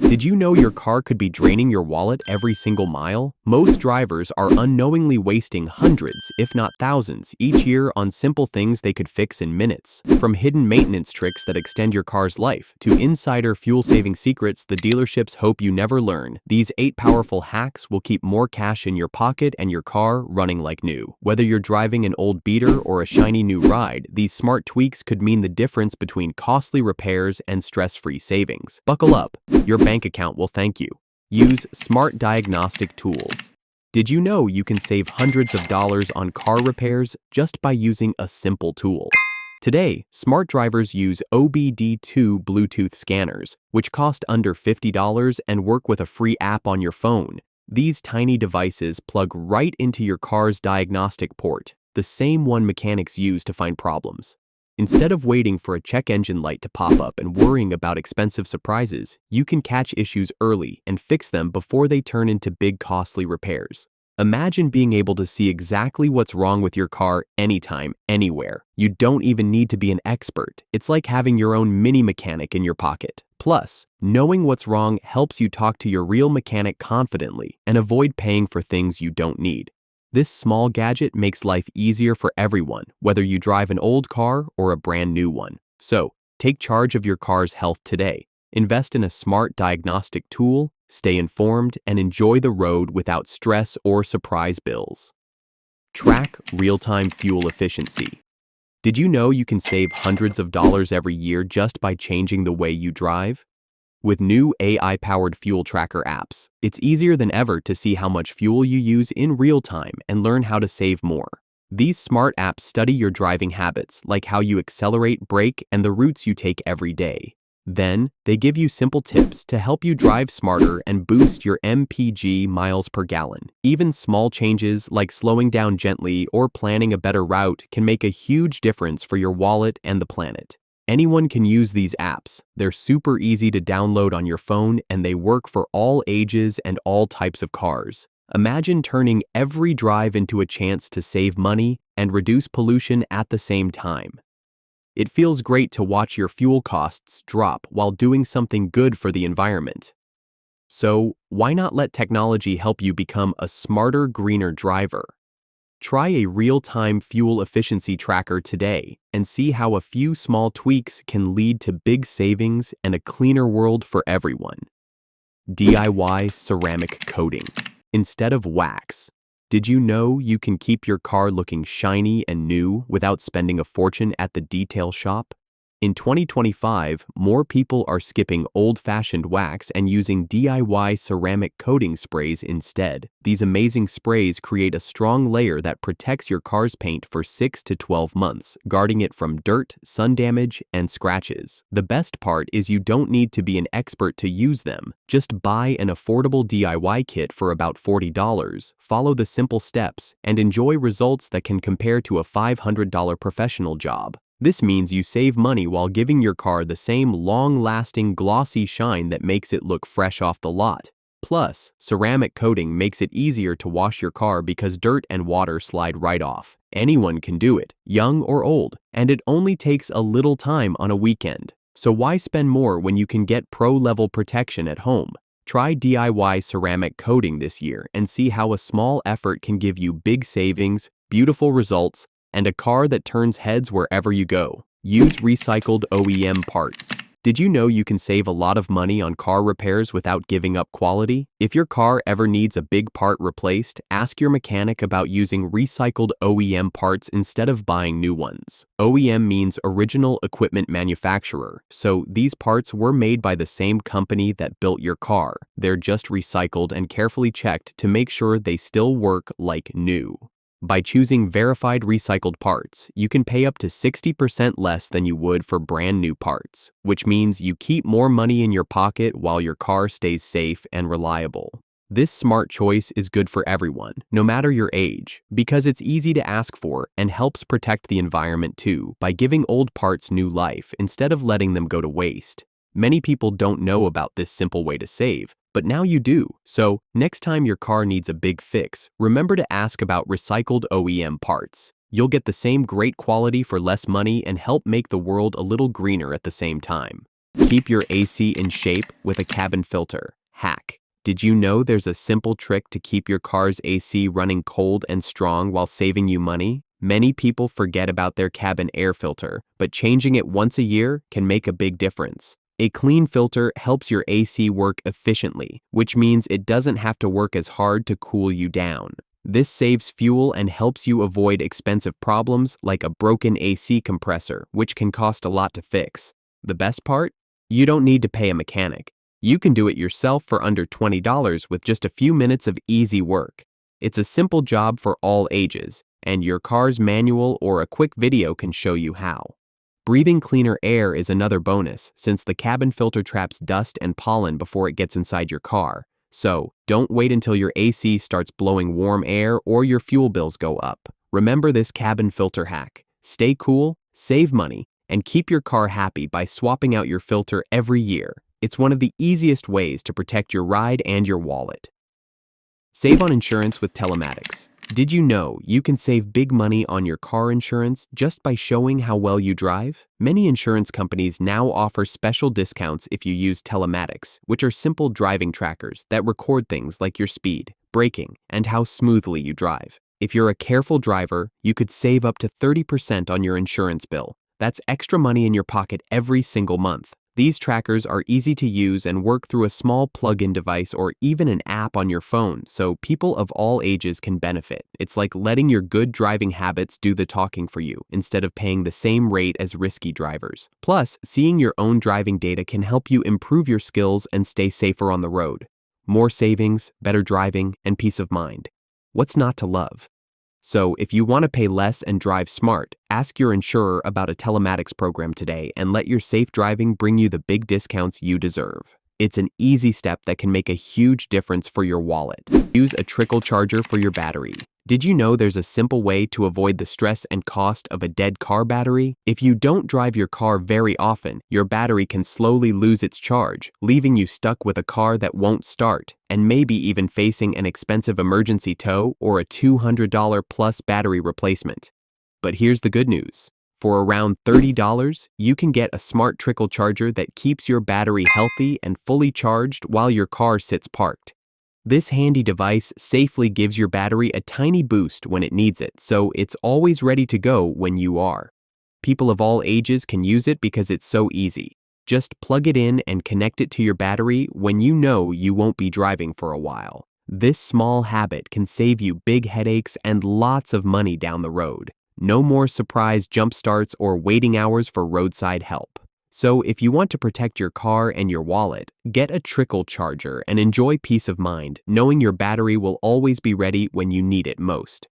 Did you know your car could be draining your wallet every single mile? Most drivers are unknowingly wasting hundreds, if not thousands, each year on simple things they could fix in minutes. From hidden maintenance tricks that extend your car's life to insider fuel-saving secrets the dealerships hope you never learn, these 8 powerful hacks will keep more cash in your pocket and your car running like new. Whether you're driving an old beater or a shiny new ride, these smart tweaks could mean the difference between costly repairs and stress-free savings. Buckle up. Your bank account will thank you. Use smart diagnostic tools. Did you know you can save hundreds of dollars on car repairs just by using a simple tool? Today, smart drivers use OBD2 Bluetooth scanners, which cost under $50 and work with a free app on your phone. These tiny devices plug right into your car's diagnostic port, the same one mechanics use to find problems. Instead of waiting for a check engine light to pop up and worrying about expensive surprises, you can catch issues early and fix them before they turn into big costly repairs. Imagine being able to see exactly what's wrong with your car anytime, anywhere. You don't even need to be an expert. It's like having your own mini mechanic in your pocket. Plus, knowing what's wrong helps you talk to your real mechanic confidently and avoid paying for things you don't need. This small gadget makes life easier for everyone, whether you drive an old car or a brand new one. So, take charge of your car's health today. Invest in a smart diagnostic tool, stay informed, and enjoy the road without stress or surprise bills. Track real-time fuel efficiency. Did you know you can save hundreds of dollars every year just by changing the way you drive? With new AI-powered fuel tracker apps, it's easier than ever to see how much fuel you use in real time and learn how to save more. These smart apps study your driving habits, like how you accelerate, brake, and the routes you take every day. Then, they give you simple tips to help you drive smarter and boost your MPG miles per gallon. Even small changes like slowing down gently or planning a better route can make a huge difference for your wallet and the planet. Anyone can use these apps. They're super easy to download on your phone and they work for all ages and all types of cars. Imagine turning every drive into a chance to save money and reduce pollution at the same time. It feels great to watch your fuel costs drop while doing something good for the environment. So, why not let technology help you become a smarter, greener driver? Try a real-time fuel efficiency tracker today and see how a few small tweaks can lead to big savings and a cleaner world for everyone. DIY ceramic coating instead of wax. Did you know you can keep your car looking shiny and new without spending a fortune at the detail shop? In 2025, more people are skipping old-fashioned wax and using DIY ceramic coating sprays instead. These amazing sprays create a strong layer that protects your car's paint for 6 to 12 months, guarding it from dirt, sun damage, and scratches. The best part is you don't need to be an expert to use them. Just buy an affordable DIY kit for about $40, follow the simple steps, and enjoy results that can compare to a $500 professional job. This means you save money while giving your car the same long-lasting glossy shine that makes it look fresh off the lot. Plus, ceramic coating makes it easier to wash your car because dirt and water slide right off. Anyone can do it, young or old, and it only takes a little time on a weekend. So why spend more when you can get pro-level protection at home? Try DIY ceramic coating this year and see how a small effort can give you big savings, beautiful results, and a car that turns heads wherever you go. Use recycled OEM parts. Did you know you can save a lot of money on car repairs without giving up quality? If your car ever needs a big part replaced, ask your mechanic about using recycled OEM parts instead of buying new ones. OEM means original equipment manufacturer, so these parts were made by the same company that built your car. They're just recycled and carefully checked to make sure they still work like new. By choosing verified recycled parts, you can pay up to 60% less than you would for brand new parts, which means you keep more money in your pocket while your car stays safe and reliable. This smart choice is good for everyone, no matter your age, because it's easy to ask for and helps protect the environment too by giving old parts new life instead of letting them go to waste. Many people don't know about this simple way to save, but now you do. So, next time your car needs a big fix, remember to ask about recycled OEM parts. You'll get the same great quality for less money and help make the world a little greener at the same time. Keep your AC in shape with a cabin filter. Hack. Did you know there's a simple trick to keep your car's AC running cold and strong while saving you money? Many people forget about their cabin air filter, but changing it once a year can make a big difference. A clean filter helps your AC work efficiently, which means it doesn't have to work as hard to cool you down. This saves fuel and helps you avoid expensive problems like a broken AC compressor, which can cost a lot to fix. The best part? You don't need to pay a mechanic. You can do it yourself for under $20 with just a few minutes of easy work. It's a simple job for all ages, and your car's manual or a quick video can show you how. Breathing cleaner air is another bonus since the cabin filter traps dust and pollen before it gets inside your car. So, don't wait until your AC starts blowing warm air or your fuel bills go up. Remember this cabin filter hack. Stay cool, save money, and keep your car happy by swapping out your filter every year. It's one of the easiest ways to protect your ride and your wallet. Save on insurance with telematics. Did you know you can save big money on your car insurance just by showing how well you drive? Many insurance companies now offer special discounts if you use telematics, which are simple driving trackers that record things like your speed, braking, and how smoothly you drive. If you're a careful driver, you could save up to 30% on your insurance bill. That's extra money in your pocket every single month. These trackers are easy to use and work through a small plug-in device or even an app on your phone, so people of all ages can benefit. It's like letting your good driving habits do the talking for you instead of paying the same rate as risky drivers. Plus, seeing your own driving data can help you improve your skills and stay safer on the road. More savings, better driving, and peace of mind. What's not to love? So, if you want to pay less and drive smart, ask your insurer about a telematics program today and let your safe driving bring you the big discounts you deserve. It's an easy step that can make a huge difference for your wallet. Use a trickle charger for your battery. Did you know there's a simple way to avoid the stress and cost of a dead car battery? If you don't drive your car very often, your battery can slowly lose its charge, leaving you stuck with a car that won't start, and maybe even facing an expensive emergency tow or a $200 plus battery replacement. But here's the good news. For around $30, you can get a smart trickle charger that keeps your battery healthy and fully charged while your car sits parked. This handy device safely gives your battery a tiny boost when it needs it, so it's always ready to go when you are. People of all ages can use it because it's so easy. Just plug it in and connect it to your battery when you know you won't be driving for a while. This small habit can save you big headaches and lots of money down the road. No more surprise jump starts or waiting hours for roadside help. So if you want to protect your car and your wallet, get a trickle charger and enjoy peace of mind, knowing your battery will always be ready when you need it most.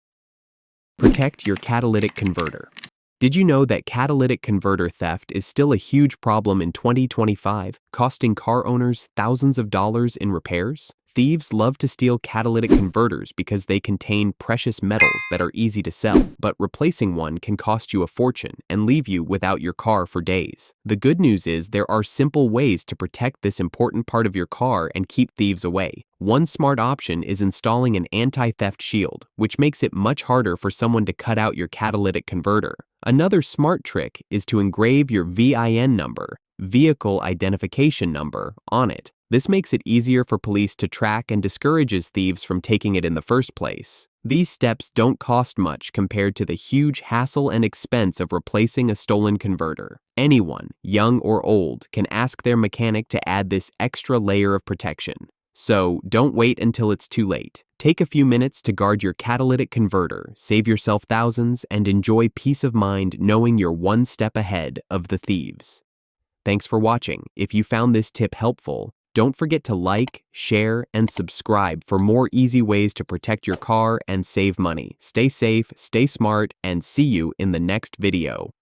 Protect your catalytic converter. Did you know that catalytic converter theft is still a huge problem in 2025, costing car owners thousands of dollars in repairs? Thieves love to steal catalytic converters because they contain precious metals that are easy to sell, but replacing one can cost you a fortune and leave you without your car for days. The good news is there are simple ways to protect this important part of your car and keep thieves away. One smart option is installing an anti-theft shield, which makes it much harder for someone to cut out your catalytic converter. Another smart trick is to engrave your VIN number, vehicle identification number, on it. This makes it easier for police to track and discourages thieves from taking it in the first place. These steps don't cost much compared to the huge hassle and expense of replacing a stolen converter. Anyone, young or old, can ask their mechanic to add this extra layer of protection. So don't wait until it's too late. Take a few minutes to guard your catalytic converter, save yourself thousands, and enjoy peace of mind knowing you're one step ahead of the thieves. Thanks for watching. If you found this tip helpful, don't forget to like, share, and subscribe for more easy ways to protect your car and save money. Stay safe, stay smart, and see you in the next video.